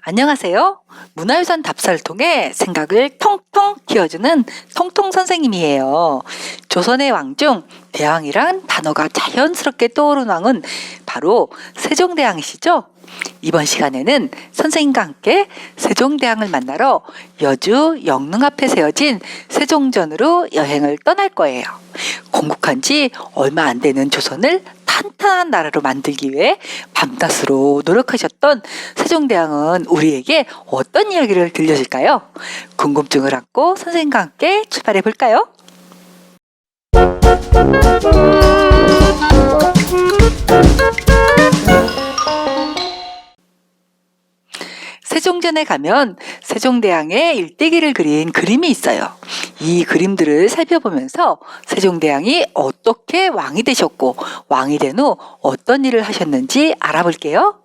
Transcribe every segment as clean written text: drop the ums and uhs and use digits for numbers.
안녕하세요. 문화유산 답사를 통해 생각을 통통 키워주는 통통 선생님이에요. 조선의 왕 중 대왕이란 단어가 자연스럽게 떠오르는 왕은 바로 세종대왕이시죠? 이번 시간에는 선생님과 함께 세종대왕을 만나러 여주 영릉 앞에 세워진 세종전으로 여행을 떠날 거예요. 건국한 지 얼마 안 되는 조선을 탄탄한 나라로 만들기 위해 밤낮으로 노력하셨던 세종대왕은 우리에게 어떤 이야기를 들려줄까요? 궁금증을 안고 선생님과 함께 출발해 볼까요? 세종전에 가면 세종대왕의 일대기를 그린 그림이 있어요. 이 그림들을 살펴보면서 세종대왕이 어떻게 왕이 되셨고 왕이 된 후 어떤 일을 하셨는지 알아볼게요.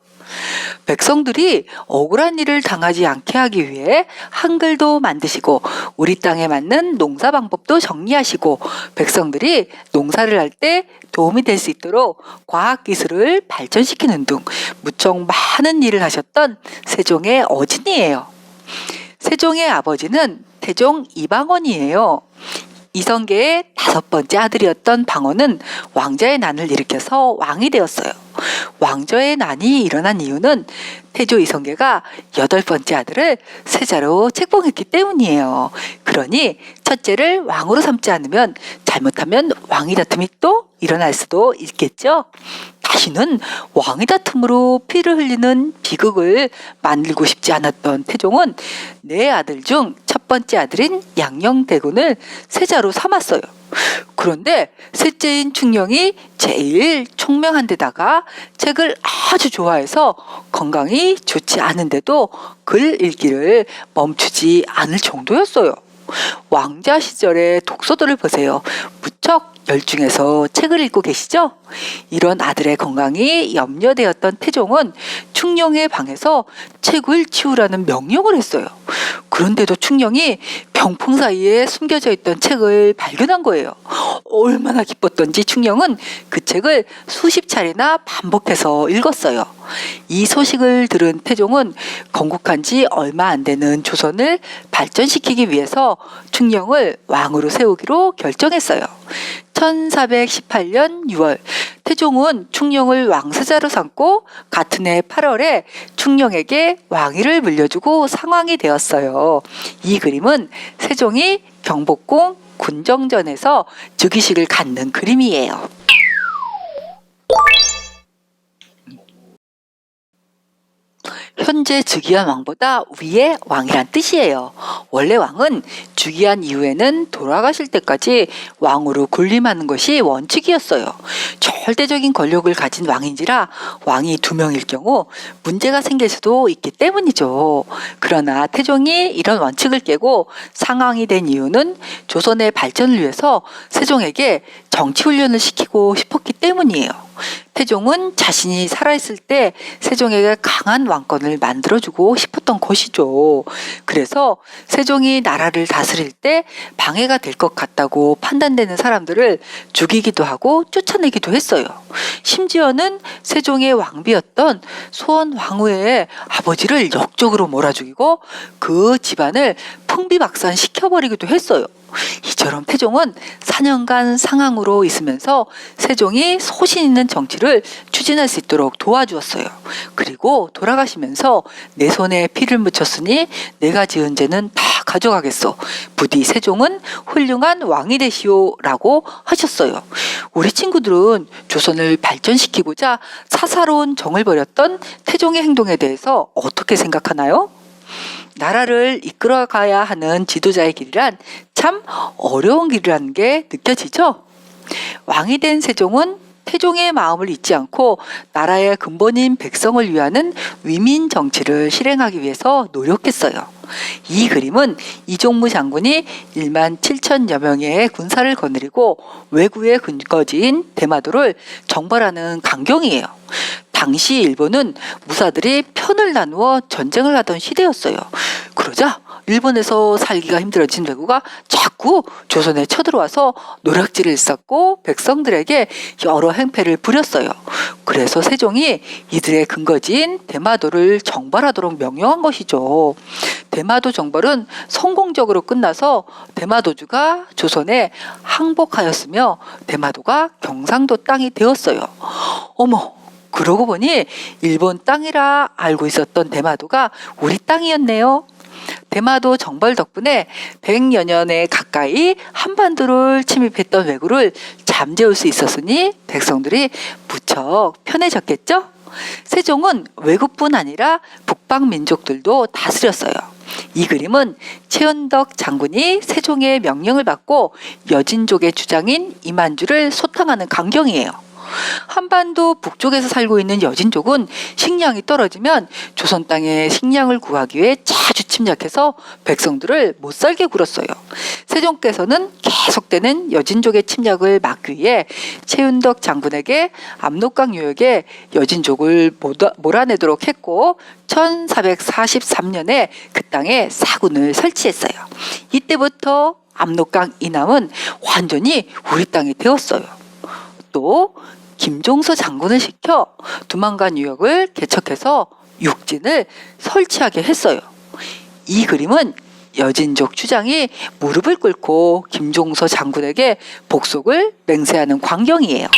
백성들이 억울한 일을 당하지 않게 하기 위해 한글도 만드시고 우리 땅에 맞는 농사 방법도 정리하시고 백성들이 농사를 할 때 도움이 될 수 있도록 과학기술을 발전시키는 등 무척 많은 일을 하셨던 세종의 어진이에요. 세종의 아버지는 태종 이방원이에요. 이성계의 5번째 아들이었던 방원은 왕자의 난을 일으켜서 왕이 되었어요. 왕조의 난이 일어난 이유는 태조 이성계가 8번째 아들을 세자로 책봉했기 때문이에요. 그러니 첫째를 왕으로 삼지 않으면 잘못하면 왕위 다툼이 또 일어날 수도 있겠죠. 다시는 왕위 다툼으로 피를 흘리는 비극을 만들고 싶지 않았던 태종은 네 아들 중 첫 번째 아들인 양녕대군을 세자로 삼았어요. 그런데 셋째인 충녕이 제일 총명한 데다가 책을 아주 좋아해서 건강이 좋지 않은데도 글 읽기를 멈추지 않을 정도였어요. 왕자 시절의 독서들을 보세요. 무척 열중해서 책을 읽고 계시죠? 이런 아들의 건강이 염려되었던 태종은 충녕의 방에서 책을 치우라는 명령을 했어요. 그런데도 충녕이 병풍 사이에 숨겨져 있던 책을 발견한 거예요. 얼마나 기뻤던지 충녕은 그 책을 수십 차례나 반복해서 읽었어요. 이 소식을 들은 태종은 건국한 지 얼마 안 되는 조선을 발전시키기 위해서 충녕을 왕으로 세우기로 결정했어요. 1418년 6월 태종은 충녕을 왕세자로 삼고 같은 해 8월에 충녕에게 왕위를 물려주고 상왕이 되었어요. 이 그림은 세종이 경복궁 군정전에서 즉위식을 갖는 그림이에요. 현재 즉위한 왕보다 위의 왕이란 뜻이에요. 원래 왕은 즉위한 이후에는 돌아가실 때까지 왕으로 군림하는 것이 원칙이었어요. 절대적인 권력을 가진 왕인지라 왕이 2명일 경우 문제가 생길 수도 있기 때문이죠. 그러나 태종이 이런 원칙을 깨고 상왕이 된 이유는 조선의 발전을 위해서 세종에게 정치훈련을 시키고 싶었기 때문이에요. 태종은 자신이 살아있을 때 세종에게 강한 왕권을 만들어주고 싶었던 것이죠. 그래서 세종이 나라를 다스릴 때 방해가 될 것 같다고 판단되는 사람들을 죽이기도 하고 쫓아내기도 했어요. 심지어는 세종의 왕비였던 소원 왕후의 아버지를 역적으로 몰아죽이고 그 집안을 풍비박산시켜버리기도 했어요. 이처럼 태종은 4년간 상황으로 있으면서 세종이 소신 있는 정치를 추진할 수 있도록 도와주었어요. 그리고 돌아가시면서 내 손에 피를 묻혔으니 내가 지은 죄는 다 가져가겠소. 부디 세종은 훌륭한 왕이 되시오라고 하셨어요. 우리 친구들은 조선을 발전시키고자 사사로운 정을 벌였던 태종의 행동에 대해서 어떻게 생각하나요? 나라를 이끌어가야 하는 지도자의 길이란 참 어려운 길이라는 게 느껴지죠? 왕이 된 세종은 태종의 마음을 잊지 않고 나라의 근본인 백성을 위하는 위민 정치를 실행하기 위해서 노력했어요. 이 그림은 이종무 장군이 1만 7천여 명의 군사를 거느리고 외구의 근거지인 대마도를 정벌하는 광경이에요. 당시 일본은 무사들이 편을 나누어 전쟁을 하던 시대였어요. 그러자 일본에서 살기가 힘들어진 왜구가 자꾸 조선에 쳐들어와서 노략질을 쌓고 백성들에게 여러 행패를 부렸어요. 그래서 세종이 이들의 근거지인 대마도를 정벌하도록 명령한 것이죠. 대마도 정벌은 성공적으로 끝나서 대마도주가 조선에 항복하였으며 대마도가 경상도 땅이 되었어요. 어머, 그러고 보니 일본 땅이라 알고 있었던 대마도가 우리 땅이었네요. 대마도 정벌 덕분에 100여 년에 가까이 한반도를 침입했던 왜구를 잠재울 수 있었으니 백성들이 무척 편해졌겠죠? 세종은 왜구뿐 아니라 북방 민족들도 다스렸어요. 이 그림은 최은덕 장군이 세종의 명령을 받고 여진족의 주장인 이만주를 소탕하는 광경이에요. 한반도 북쪽에서 살고 있는 여진족은 식량이 떨어지면 조선 땅에 식량을 구하기 위해 자주 침략해서 백성들을 못 살게 굴었어요. 세종께서는 계속되는 여진족의 침략을 막기 위해 최은덕 장군에게 압록강 유역에 여진족을 몰아내도록 했고 1443년에 그 땅에 사군을 설치했어요. 이때부터 압록강 이남은 완전히 우리 땅이 되었어요. 또 김종서 장군을 시켜 두만강 유역을 개척해서 육진을 설치하게 했어요. 이 그림은 여진족 주장이 무릎을 꿇고 김종서 장군에게 복속을 맹세하는 광경이에요.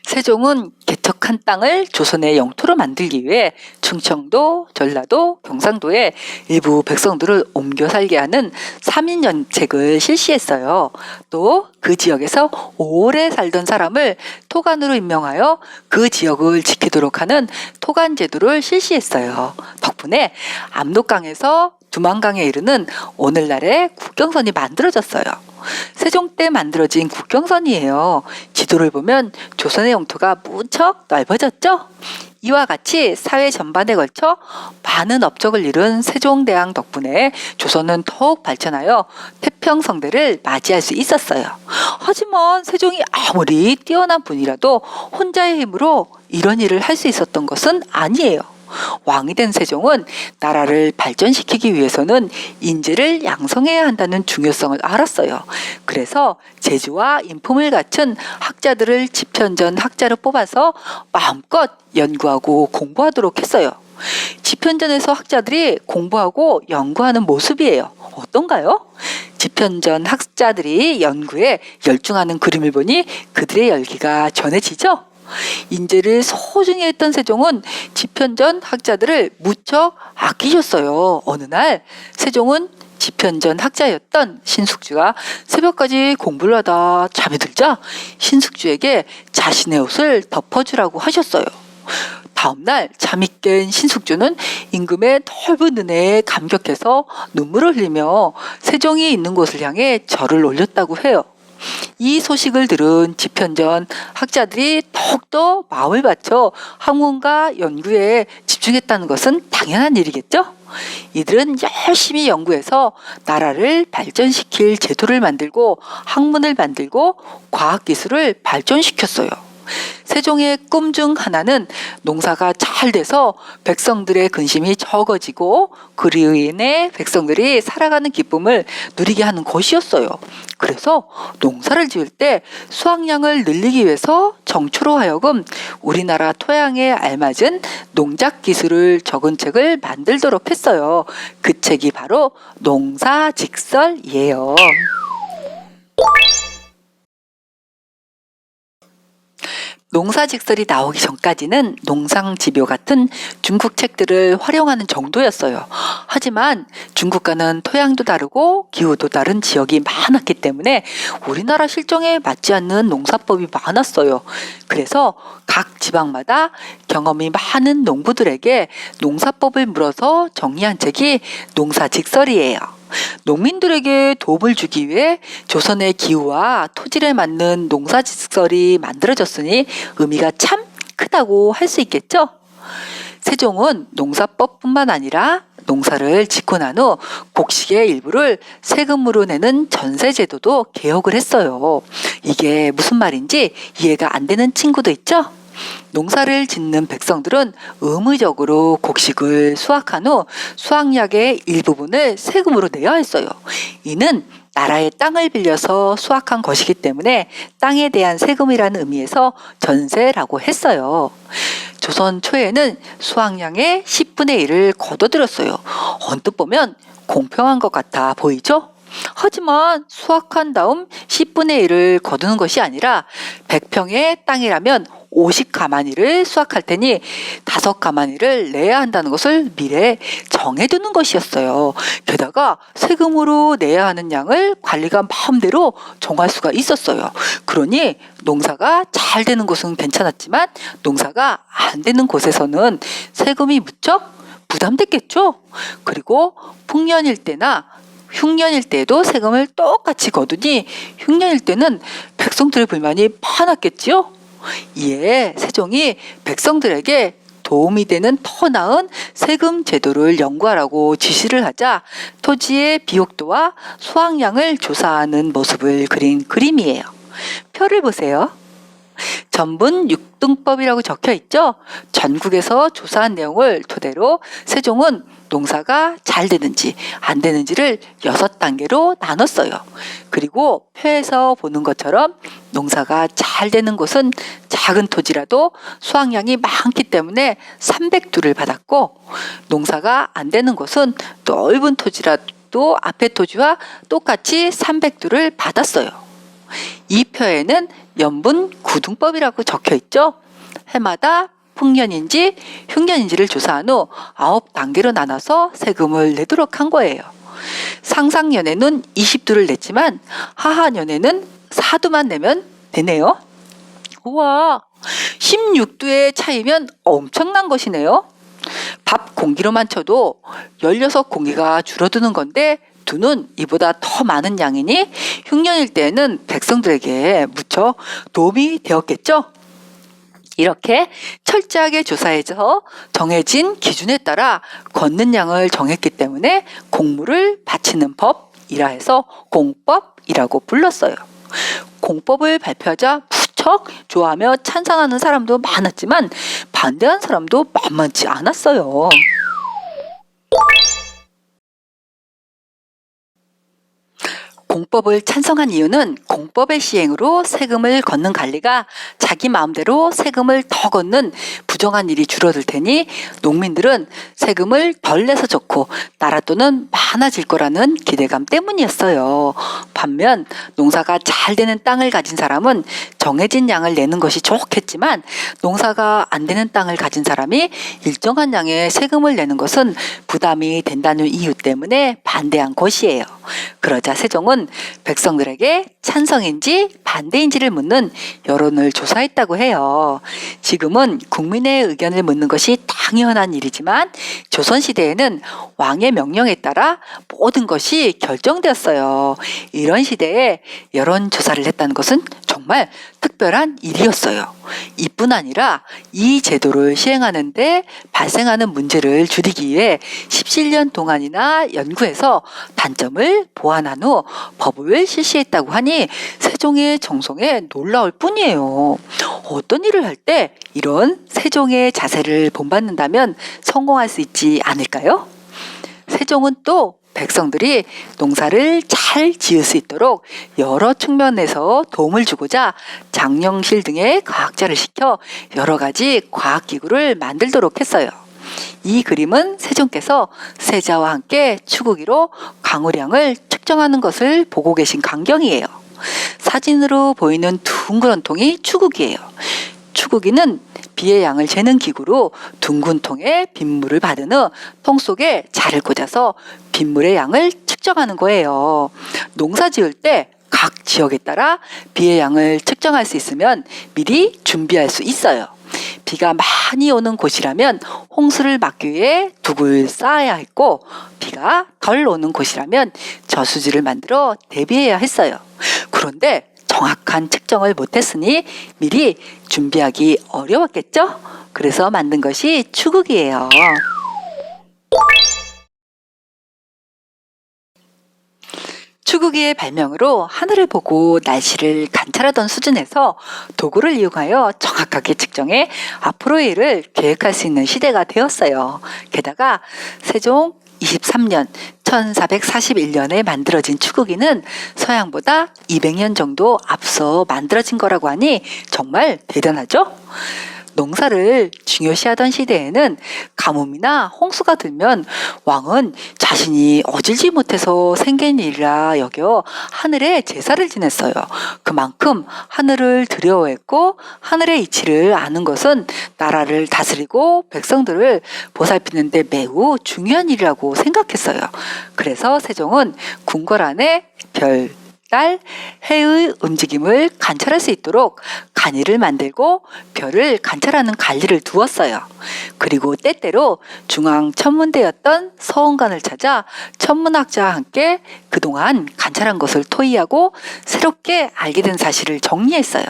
세종은 개척한 땅을 조선의 영토로 만들기 위해 충청도, 전라도, 경상도에 일부 백성들을 옮겨 살게 하는 3인연책을 실시했어요. 또 그 지역에서 오래 살던 사람을 토간으로 임명하여 그 지역을 지키도록 하는 토간제도를 실시했어요. 덕분에 압록강에서 두만강에 이르는 오늘날의 국경선이 만들어졌어요. 세종 때 만들어진 국경선이에요. 지도를 보면 조선의 영토가 무척 넓어졌죠? 이와 같이 사회 전반에 걸쳐 많은 업적을 이룬 세종대왕 덕분에 조선은 더욱 발전하여 태평성대를 맞이할 수 있었어요. 하지만 세종이 아무리 뛰어난 분이라도 혼자의 힘으로 이런 일을 할 수 있었던 것은 아니에요. 왕이 된 세종은 나라를 발전시키기 위해서는 인재를 양성해야 한다는 중요성을 알았어요. 그래서 재주와 인품을 갖춘 학자들을 집현전 학자로 뽑아서 마음껏 연구하고 공부하도록 했어요. 집현전에서 학자들이 공부하고 연구하는 모습이에요. 어떤가요? 집현전 학자들이 연구에 열중하는 그림을 보니 그들의 열기가 전해지죠? 인재를 소중히 했던 세종은 집현전 학자들을 무척 아끼셨어요. 어느 날 세종은 집현전 학자였던 신숙주가 새벽까지 공부를 하다 잠이 들자 신숙주에게 자신의 옷을 덮어주라고 하셨어요. 다음날 잠이 깬 신숙주는 임금의 넓은 은혜에 감격해서 눈물을 흘리며 세종이 있는 곳을 향해 절을 올렸다고 해요. 이 소식을 들은 집현전 학자들이 더욱더 마음을 바쳐 학문과 연구에 집중했다는 것은 당연한 일이겠죠? 이들은 열심히 연구해서 나라를 발전시킬 제도를 만들고 학문을 만들고 과학기술을 발전시켰어요. 세종의 꿈 중 하나는 농사가 잘 돼서 백성들의 근심이 적어지고 그로 인해 백성들이 살아가는 기쁨을 누리게 하는 것이었어요. 그래서 농사를 지을 때 수확량을 늘리기 위해서 정초로 하여금 우리나라 토양에 알맞은 농작 기술을 적은 책을 만들도록 했어요. 그 책이 바로 농사직설이에요. 농사직설이 나오기 전까지는 농상집요 같은 중국 책들을 활용하는 정도였어요. 하지만 중국과는 토양도 다르고 기후도 다른 지역이 많았기 때문에 우리나라 실정에 맞지 않는 농사법이 많았어요. 그래서 각 지방마다 경험이 많은 농부들에게 농사법을 물어서 정리한 책이 농사직설이에요. 농민들에게 도움을 주기 위해 조선의 기후와 토질에 맞는 농사직설이 만들어졌으니 의미가 참 크다고 할 수 있겠죠? 세종은 농사법뿐만 아니라 농사를 짓고 난 후 곡식의 일부를 세금으로 내는 전세제도도 개혁을 했어요. 이게 무슨 말인지 이해가 안 되는 친구도 있죠? 농사를 짓는 백성들은 의무적으로 곡식을 수확한 후 수확량의 일부분을 세금으로 내야 했어요. 이는 나라의 땅을 빌려서 수확한 것이기 때문에 땅에 대한 세금이라는 의미에서 전세라고 했어요. 조선 초에는 수확량의 10분의 1을 거둬들였어요. 언뜻 보면 공평한 것 같아 보이죠? 하지만 수확한 다음 10분의 1을 거두는 것이 아니라 100평의 땅이라면 50가마니를 수확할 테니 5가마니를 내야 한다는 것을 미래에 정해두는 것이었어요. 게다가 세금으로 내야 하는 양을 관리가 마음대로 정할 수가 있었어요. 그러니 농사가 잘 되는 곳은 괜찮았지만 농사가 안 되는 곳에서는 세금이 무척 부담됐겠죠. 그리고 풍년일 때나 흉년일 때에도 세금을 똑같이 거두니 흉년일 때는 백성들의 불만이 많았겠지요. 이에 세종이 백성들에게 도움이 되는 더 나은 세금 제도를 연구하라고 지시를 하자 토지의 비옥도와 수확량을 조사하는 모습을 그린 그림이에요. 표를 보세요. 전분 6등법이라고 적혀 있죠. 전국에서 조사한 내용을 토대로 세종은 농사가 잘 되는지 안 되는지를 6단계로 나눴어요. 그리고 표에서 보는 것처럼 농사가 잘 되는 곳은 작은 토지라도 수확량이 많기 때문에 300두를 받았고, 농사가 안 되는 곳은 넓은 토지라도 앞에 토지와 똑같이 300두를 받았어요. 이 표에는 연분 9등법이라고 적혀 있죠. 해마다 풍년인지 흉년인지를 조사한 후 9단계로 나눠서 세금을 내도록 한 거예요. 상상년에는 20두를 냈지만 하하년에는 4두만 내면 되네요. 우와, 16두의 차이면 엄청난 것이네요. 밥 공기로만 쳐도 16공기가 줄어드는 건데 두는 이보다 더 많은 양이니 흉년일 때에는 백성들에게 무척 도움이 되었겠죠. 이렇게 철저하게 조사해서 정해진 기준에 따라 걷는 양을 정했기 때문에 공물을 바치는 법이라 해서 공법이라고 불렀어요. 공법을 발표하자 무척 좋아하며 찬성하는 사람도 많았지만 반대한 사람도 만만치 않았어요. 공법을 찬성한 이유는 공법의 시행으로 세금을 걷는 관리가 자기 마음대로 세금을 더 걷는 부정한 일이 줄어들 테니 농민들은 세금을 덜 내서 좋고 나라 돈은 많아질 거라는 기대감 때문이었어요. 반면 농사가 잘 되는 땅을 가진 사람은 정해진 양을 내는 것이 좋겠지만 농사가 안 되는 땅을 가진 사람이 일정한 양의 세금을 내는 것은 부담이 된다는 이유 때문에 반대한 것이에요. 그러자 세종은 백성들에게 찬성인지 반대인지를 묻는 여론을 조사했다고 해요. 지금은 국민의 의견을 묻는 것이 당연한 일이지만 조선시대에는 왕의 명령에 따라 모든 것이 결정되었어요. 이런 시대에 여론조사를 했다는 것은 정말 특별한 일이었어요. 이뿐 아니라 이 제도를 시행하는데 발생하는 문제를 줄이기 위해 17년 동안이나 연구해서 단점을 보완한 후 법을 실시했다고 하니 세종의 정성에 놀라울 뿐이에요. 어떤 일을 할 때 이런 세종의 자세를 본받는다면 성공할 수 있지 않을까요? 세종은 또 백성들이 농사를 잘 지을 수 있도록 여러 측면에서 도움을 주고자 장영실 등의 과학자를 시켜 여러 가지 과학기구를 만들도록 했어요. 이 그림은 세종께서 세자와 함께 추구기로 강우량을 측정하는 것을 보고 계신 광경이에요. 사진으로 보이는 둥그런 통이 추구기예요. 추구기는 비의 양을 재는 기구로 둥근 통에 빗물을 받은 후 통 속에 자를 꽂아서 빗물의 양을 측정하는 거예요. 농사 지을 때 각 지역에 따라 비의 양을 측정할 수 있으면 미리 준비할 수 있어요. 비가 많이 오는 곳이라면 홍수를 막기 위해 둑을 쌓아야 했고, 비가 덜 오는 곳이라면 저수지를 만들어 대비해야 했어요. 그런데 정확한 측정을 못했으니 미리 준비하기 어려웠겠죠? 그래서 만든 것이 추구기예요. 추구기의 발명으로 하늘을 보고 날씨를 관찰하던 수준에서 도구를 이용하여 정확하게 측정해 앞으로의 일을 계획할 수 있는 시대가 되었어요. 게다가 세종 23년 1441년에 만들어진 추구기는 서양보다 200년 정도 앞서 만들어진 거라고 하니 정말 대단하죠? 농사를 중요시하던 시대에는 가뭄이나 홍수가 들면 왕은 자신이 어질지 못해서 생긴 일이라 여겨 하늘에 제사를 지냈어요. 그만큼 하늘을 두려워했고 하늘의 이치를 아는 것은 나라를 다스리고 백성들을 보살피는 데 매우 중요한 일이라고 생각했어요. 그래서 세종은 궁궐 안에 별, 달, 해의 움직임을 관찰할 수 있도록 간이를 만들고 별을 관찰하는 관리를 두었어요. 그리고 때때로 중앙 천문대였던 서원관을 찾아 천문학자와 함께 그동안 관찰한 것을 토의하고 새롭게 알게 된 사실을 정리했어요.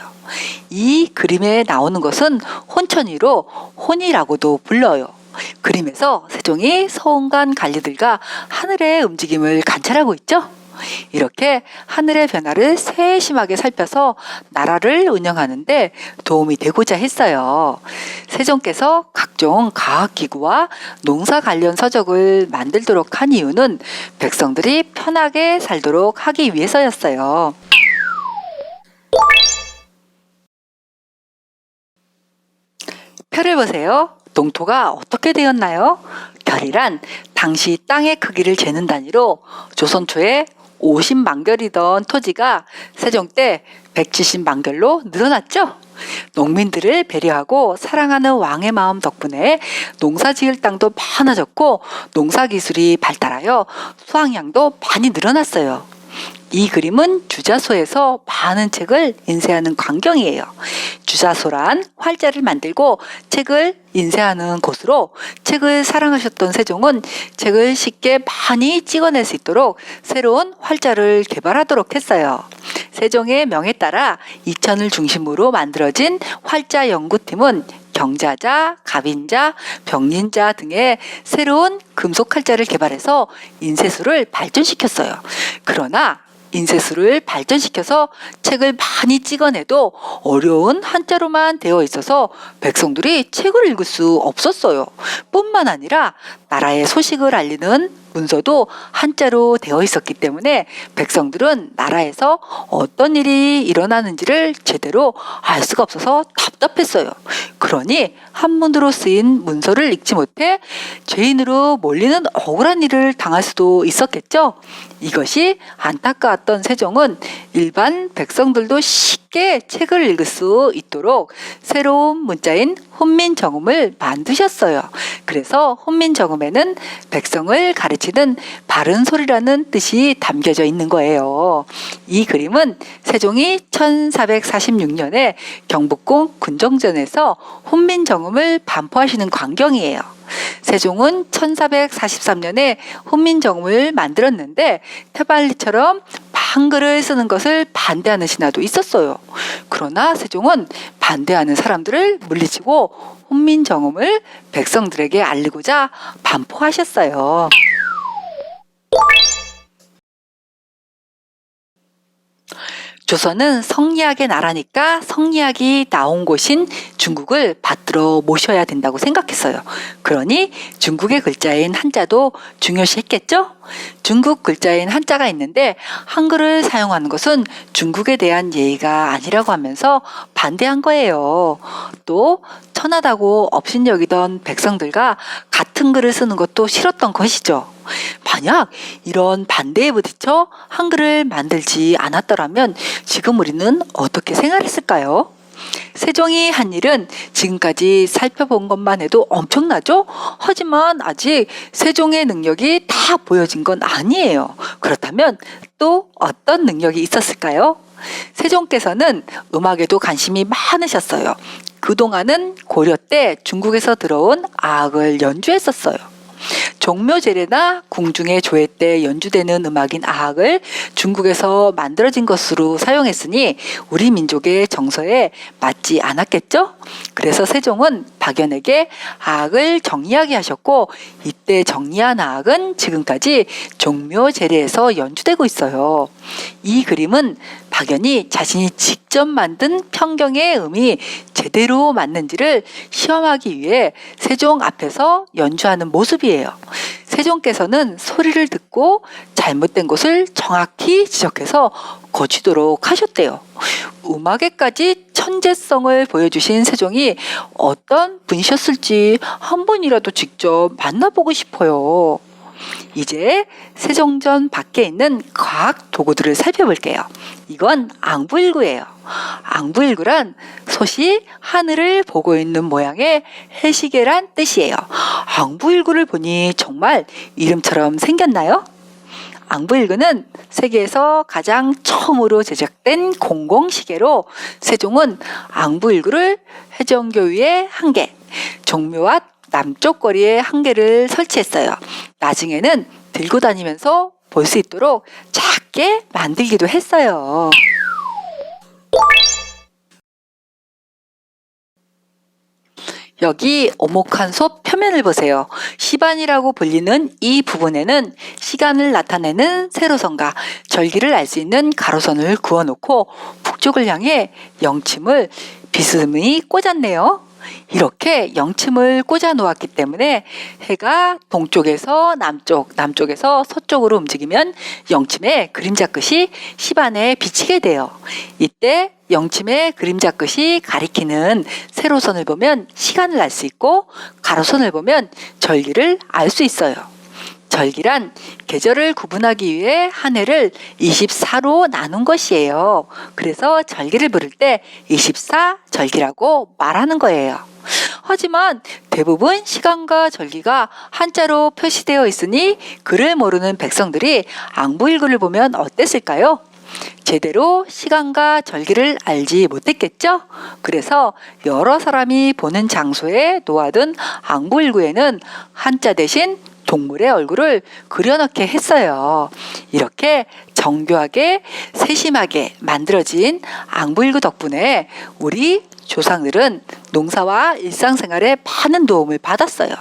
이 그림에 나오는 것은 혼천이로 혼이라고도 불러요. 그림에서 세종이 서원관 관리들과 하늘의 움직임을 관찰하고 있죠. 이렇게 하늘의 변화를 세심하게 살펴서 나라를 운영하는데 도움이 되고자 했어요. 세종께서 각종 과학기구와 농사 관련 서적을 만들도록 한 이유는 백성들이 편하게 살도록 하기 위해서였어요. 별을 보세요. 농토가 어떻게 되었나요? 별이란 당시 땅의 크기를 재는 단위로 조선 초에 50만 결이던 토지가 세종 때 170만 결로 늘어났죠. 농민들을 배려하고 사랑하는 왕의 마음 덕분에 농사 지을 땅도 많아졌고 농사 기술이 발달하여 수확량도 많이 늘어났어요. 이 그림은 주자소에서 많은 책을 인쇄하는 광경이에요. 주자소란 활자를 만들고 책을 인쇄하는 곳으로 책을 사랑하셨던 세종은 책을 쉽게 많이 찍어낼 수 있도록 새로운 활자를 개발하도록 했어요. 세종의 명에 따라 이천을 중심으로 만들어진 활자 연구팀은 경자자, 갑인자, 병린자 등의 새로운 금속 활자를 개발해서 인쇄술을 발전시켰어요. 그러나 인쇄술을 발전시켜서 책을 많이 찍어내도 어려운 한자로만 되어 있어서 백성들이 책을 읽을 수 없었어요. 뿐만 아니라 나라의 소식을 알리는 문서도 한자로 되어 있었기 때문에 백성들은 나라에서 어떤 일이 일어나는지를 제대로 알 수가 없어서 답답했어요. 그러니 한문으로 쓰인 문서를 읽지 못해 죄인으로 몰리는 억울한 일을 당할 수도 있었겠죠. 이것이 안타까웠던 세종은 일반 백성들도 쉽게 책을 읽을 수 있도록 새로운 문자인 훈민정음을 만드셨어요. 그래서 훈민정음에는 백성을 가르치는 바른 소리라는 뜻이 담겨져 있는 거예요. 이 그림은 세종이 1446년에 경복궁 군정전에서 훈민정음을 반포하시는 광경이에요. 세종은 1443년에 훈민정음을 만들었는데 태발리처럼 한글을 쓰는 것을 반대하는 신하도 있었어요. 그러나 세종은 반대하는 사람들을 물리치고 훈민정음을 백성들에게 알리고자 반포하셨어요. 조선은 성리학의 나라니까 성리학이 나온 곳인 중국을 받들어 모셔야 된다고 생각했어요. 그러니 중국의 글자인 한자도 중요시했겠죠? 중국 글자인 한자가 있는데 한글을 사용하는 것은 중국에 대한 예의가 아니라고 하면서 반대한 거예요. 또 천하다고 업신여기던 백성들과 같은 글을 쓰는 것도 싫었던 것이죠. 만약 이런 반대에 부딪혀 한글을 만들지 않았더라면 지금 우리는 어떻게 생활했을까요? 세종이 한 일은 지금까지 살펴본 것만 해도 엄청나죠? 하지만 아직 세종의 능력이 다 보여진 건 아니에요. 그렇다면 또 어떤 능력이 있었을까요? 세종께서는 음악에도 관심이 많으셨어요. 그동안은 고려 때 중국에서 들어온 악을 연주했었어요. 종묘제례나 궁중의 조회 때 연주되는 음악인 아악을 중국에서 만들어진 것으로 사용했으니 우리 민족의 정서에 맞지 않았겠죠? 그래서 세종은 박연에게 아악을 정리하게 하셨고, 이때 정리한 아악은 지금까지 종묘제례에서 연주되고 있어요. 이 그림은 박연이 자신이 직접 만든 평경의 음이 제대로 맞는지를 시험하기 위해 세종 앞에서 연주하는 모습이에요. 세종께서는 소리를 듣고 잘못된 곳을 정확히 지적해서 고치도록 하셨대요. 음악에까지 천재성을 보여주신 세종이 어떤 분이셨을지 한 번이라도 직접 만나보고 싶어요. 이제 세종전 밖에 있는 과학 도구들을 살펴볼게요. 이건 앙부일구예요. 앙부일구란 솥이 하늘을 보고 있는 모양의 해시계란 뜻이에요. 앙부일구를 보니 정말 이름처럼 생겼나요? 앙부일구는 세계에서 가장 처음으로 제작된 공공시계로 세종은 앙부일구를 해전교 위에 한 개, 종묘와 남쪽 거리에 한 개를 설치했어요. 나중에는 들고 다니면서 볼 수 있도록 작게 만들기도 했어요. 여기 오목한 솥 표면을 보세요. 시반이라고 불리는 이 부분에는 시간을 나타내는 세로선과 절기를 알 수 있는 가로선을 그어놓고 북쪽을 향해 영침을 비스듬히 꽂았네요. 이렇게 영침을 꽂아 놓았기 때문에 해가 동쪽에서 남쪽, 남쪽에서 서쪽으로 움직이면 영침의 그림자 끝이 시반에 비치게 돼요. 이때 영침의 그림자 끝이 가리키는 세로선을 보면 시간을 알 수 있고, 가로선을 보면 절기를 알 수 있어요. 절기란 계절을 구분하기 위해 한 해를 24로 나눈 것이에요. 그래서 절기를 부를 때 24절기라고 말하는 거예요. 하지만 대부분 시간과 절기가 한자로 표시되어 있으니 글을 모르는 백성들이 앙부일구를 보면 어땠을까요? 제대로 시간과 절기를 알지 못했겠죠? 그래서 여러 사람이 보는 장소에 놓아둔 앙부일구에는 한자 대신 동물의 얼굴을 그려넣게 했어요. 이렇게 정교하게 세심하게 만들어진 앙부일구 덕분에 우리 조상들은 농사와 일상생활에 많은 도움을 받았어요.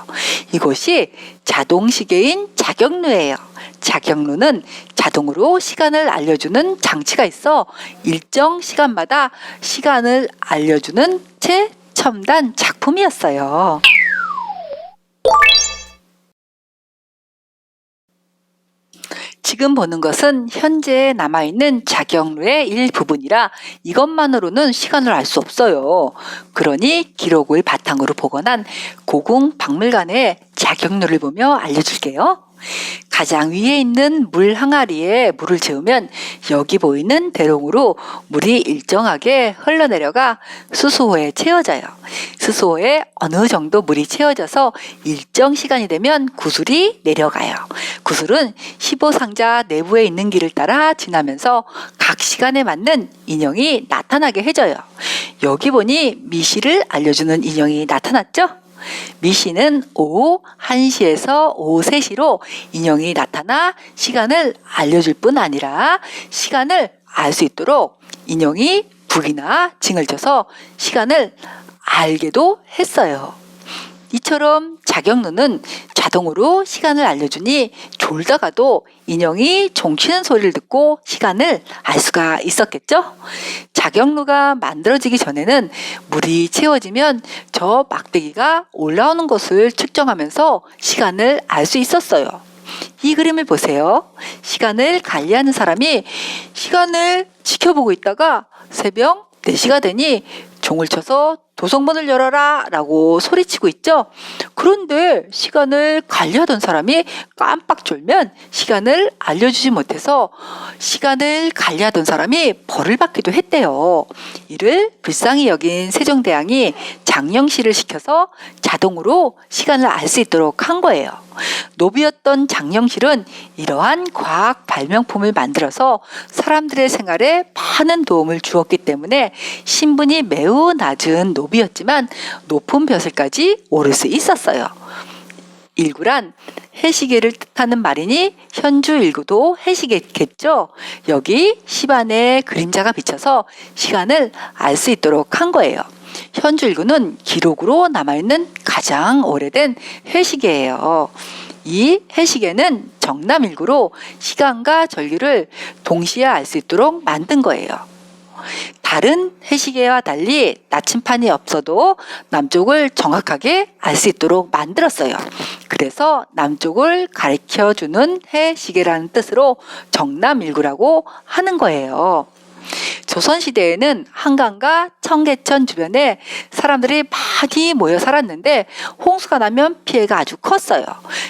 이것이 자동시계인 자격루예요. 자격루는 자동으로 시간을 알려주는 장치가 있어 일정 시간마다 시간을 알려주는 최첨단 작품이었어요. 지금 보는 것은 현재 남아있는 자격루의 일부분이라 이것만으로는 시간을 알 수 없어요. 그러니 기록을 바탕으로 복원한 고궁박물관의 자격루를 보며 알려줄게요. 가장 위에 있는 물 항아리에 물을 채우면 여기 보이는 대롱으로 물이 일정하게 흘러내려가 수소호에 채워져요. 수소호에 어느 정도 물이 채워져서 일정 시간이 되면 구슬이 내려가요. 구슬은 15상자 내부에 있는 길을 따라 지나면서 각 시간에 맞는 인형이 나타나게 해줘요. 여기 보니 미시를 알려주는 인형이 나타났죠? 미시는 오후 1시에서 오후 3시로 인형이 나타나 시간을 알려줄 뿐 아니라 시간을 알 수 있도록 인형이 북이나 징을 쳐서 시간을 알게도 했어요. 이처럼 자격루는 자동으로 시간을 알려주니 졸다가도 인형이 종치는 소리를 듣고 시간을 알 수가 있었겠죠? 자격루가 만들어지기 전에는 물이 채워지면 저 막대기가 올라오는 것을 측정하면서 시간을 알 수 있었어요. 이 그림을 보세요. 시간을 관리하는 사람이 시간을 지켜보고 있다가 새벽 4시가 되니 종을 쳐서 도성문을 열어라 라고 소리치고 있죠. 그런데 시간을 관리하던 사람이 깜빡 졸면 시간을 알려주지 못해서 시간을 관리하던 사람이 벌을 받기도 했대요. 이를 불쌍히 여긴 세종대왕이 장령실을 시켜서 자동으로 시간을 알 수 있도록 한 거예요. 노비였던 장령실은 이러한 과학 발명품을 만들어서 사람들의 생활에 많은 도움을 주었기 때문에 신분이 매우 낮은 노비였지만 높은 벼슬까지 오를 수 있었어요. 일구란 해시계를 뜻하는 말이니 현주일구도 해시계겠죠. 여기 시반에 그림자가 비쳐서 시간을 알 수 있도록 한 거예요. 현주일구는 기록으로 남아있는 가장 오래된 해시계예요. 이 해시계는 정남일구로 시간과 절기를 동시에 알 수 있도록 만든 거예요. 다른 해시계와 달리 나침판이 없어도 남쪽을 정확하게 알 수 있도록 만들었어요. 그래서 남쪽을 가르쳐주는 해시계라는 뜻으로 정남일구라고 하는 거예요. 조선시대에는 한강과 청계천 주변에 사람들이 많이 모여 살았는데 홍수가 나면 피해가 아주 컸어요.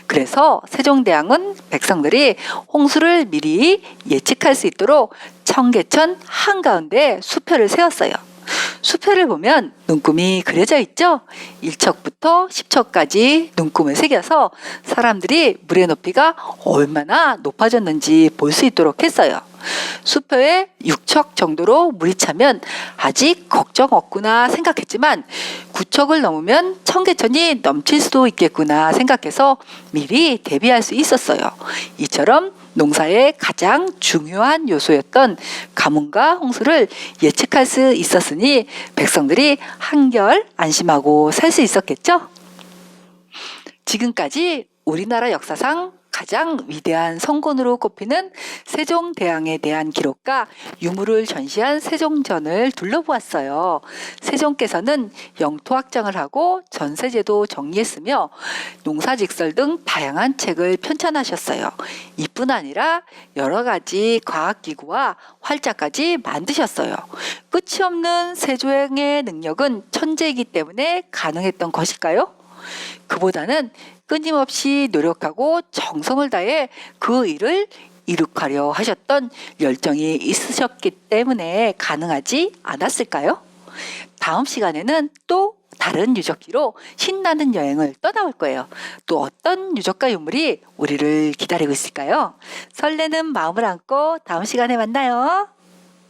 그래서 세종대왕은 백성들이 홍수를 미리 예측할 수 있도록 청계천 한가운데 수표를 세웠어요. 수표를 보면 눈금이 그려져 있죠? 1척부터 10척까지 눈금을 새겨서 사람들이 물의 높이가 얼마나 높아졌는지 볼 수 있도록 했어요. 수표에 6척 정도로 물이 차면 아직 걱정 없구나 생각했지만 9척을 넘으면 청계천이 넘칠 수도 있겠구나 생각해서 미리 대비할 수 있었어요. 이처럼 농사의 가장 중요한 요소였던 가뭄과 홍수를 예측할 수 있었으니 백성들이 한결 안심하고 살 수 있었겠죠? 지금까지 우리나라 역사상 가장 위대한 성군으로 꼽히는 세종대왕에 대한 기록과 유물을 전시한 세종전을 둘러보았어요. 세종께서는 영토 확장을 하고 전세제도 정리했으며 농사직설 등 다양한 책을 편찬하셨어요. 이뿐 아니라 여러 가지 과학기구와 활자까지 만드셨어요. 끝이 없는 세종의 능력은 천재이기 때문에 가능했던 것일까요? 그보다는 끊임없이 노력하고 정성을 다해 그 일을 이룩하려 하셨던 열정이 있으셨기 때문에 가능하지 않았을까요? 다음 시간에는 또 다른 유적지로 신나는 여행을 떠나볼 거예요. 또 어떤 유적과 유물이 우리를 기다리고 있을까요? 설레는 마음을 안고 다음 시간에 만나요.